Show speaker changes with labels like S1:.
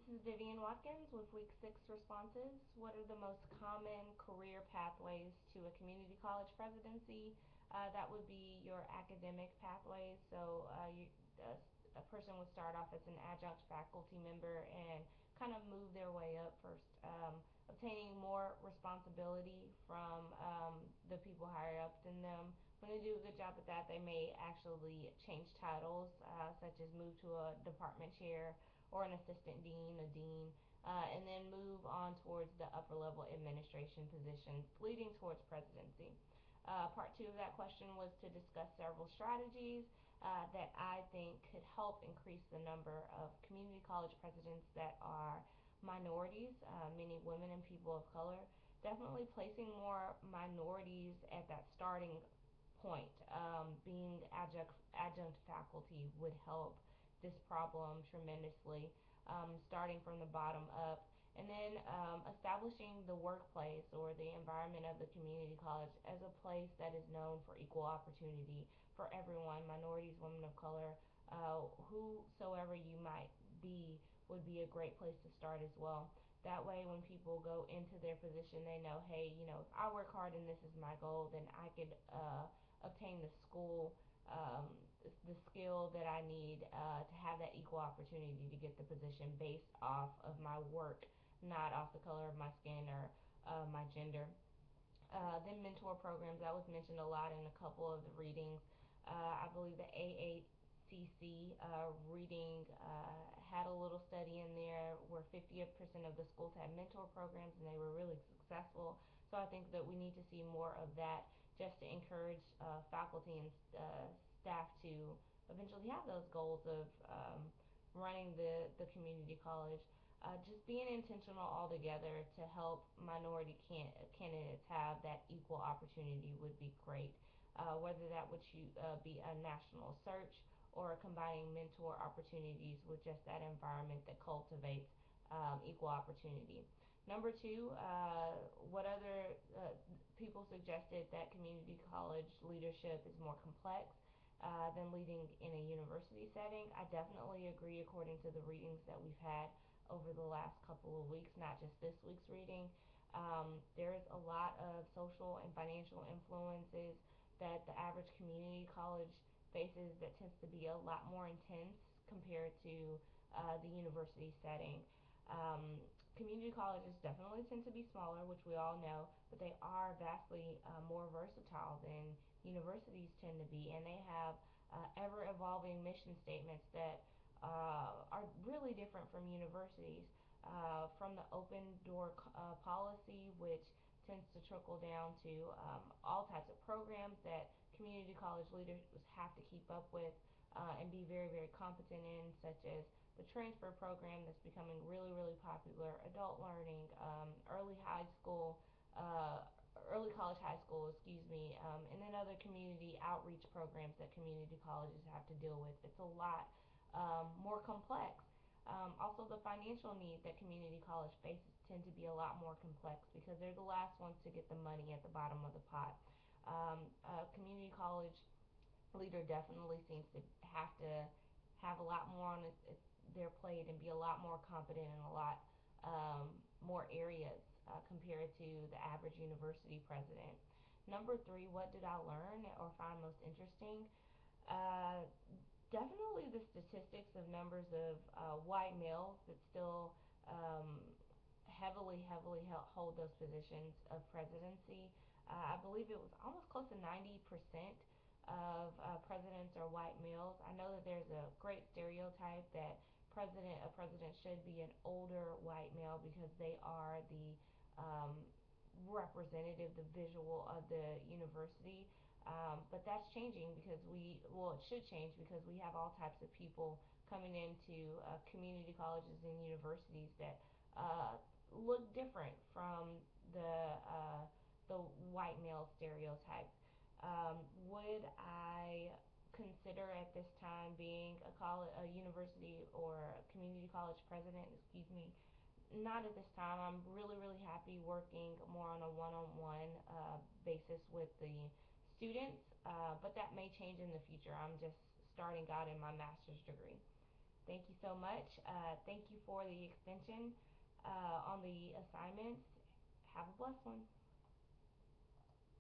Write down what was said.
S1: This is Vivian Watkins with Week 6 responses. What are the most common career pathways to a community college presidency? That would be your academic pathways. A person would start off as an adjunct faculty member and kind of move their way up first, obtaining more responsibility from the people higher up than them. When they do a good job at that, they may actually change titles, such as move to a department chair or an assistant dean, a dean, and then move on towards the upper level administration positions, leading towards presidency. Part two of that question was to discuss several strategies that I think could help increase the number of community college presidents that are minorities, meaning women and people of color. Definitely placing more minorities at that starting point. Being adjunct faculty would help this problem tremendously, starting from the bottom up. And then establishing the workplace or the environment of the community college as a place that is known for equal opportunity for everyone, minorities, women of color, whosoever you might be, would be a great place to start as well. That way, when people go into their position, they know, hey, if I work hard and this is my goal, then I could obtain the skill that I need to have that equal opportunity to get the position based off of my work, not off the color of my skin or my gender. Then mentor programs, that was mentioned a lot in a couple of the readings. I believe the AACC reading had a little study in there where 50% of the schools had mentor programs and they were really successful. So I think that we need to see more of that just to encourage faculty and staff to eventually have those goals of running the community college. Just being intentional altogether to help minority candidates have that equal opportunity would be great. Whether that would be a national search or combining mentor opportunities with just that environment that cultivates equal opportunity. Number two, what other people suggested that community college leadership is more complex than leading in a university setting. I definitely agree according to the readings that we've had over the last couple of weeks, not just this week's reading. There's a lot of social and financial influences that the average community college faces that tends to be a lot more intense compared to the university setting. Community colleges definitely tend to be smaller, which we all know, but they are vastly more versatile than universities tend to be, and they have ever evolving mission statements that are really different from universities. From the open door policy, which tends to trickle down to all types of programs that community college leaders have to keep up with and be very, very competent in, such as the transfer program that's becoming really, really popular, adult learning, early college, high school, excuse me, and then other community outreach programs that community colleges have to deal with. It's a lot more complex. Also, the financial needs that community college faces tend to be a lot more complex because they're the last ones to get the money at the bottom of the pot. A community college leader definitely seems to have a lot more on their plate and be a lot more competent in a lot more areas compared to the average university president. Number three, what did I learn or find most interesting? Uh, Definitely the statistics of numbers of white males that still heavily hold those positions of presidency. I believe it was almost close to 90% of presidents are white males. I know that there's a great stereotype that a president should be an older white male because they are the representative, the visual of the university. But that's changing because it should change because we have all types of people coming into community colleges and universities that look different from the white male stereotype. Would I consider at this time being a university or a community college president? Excuse me. Not at this time. I'm really, really happy working more on a one-on-one basis with the students, but that may change in the future. I'm just starting out in my master's degree. Thank you so much. Thank you for the extension on the assignments. Have a blessed one.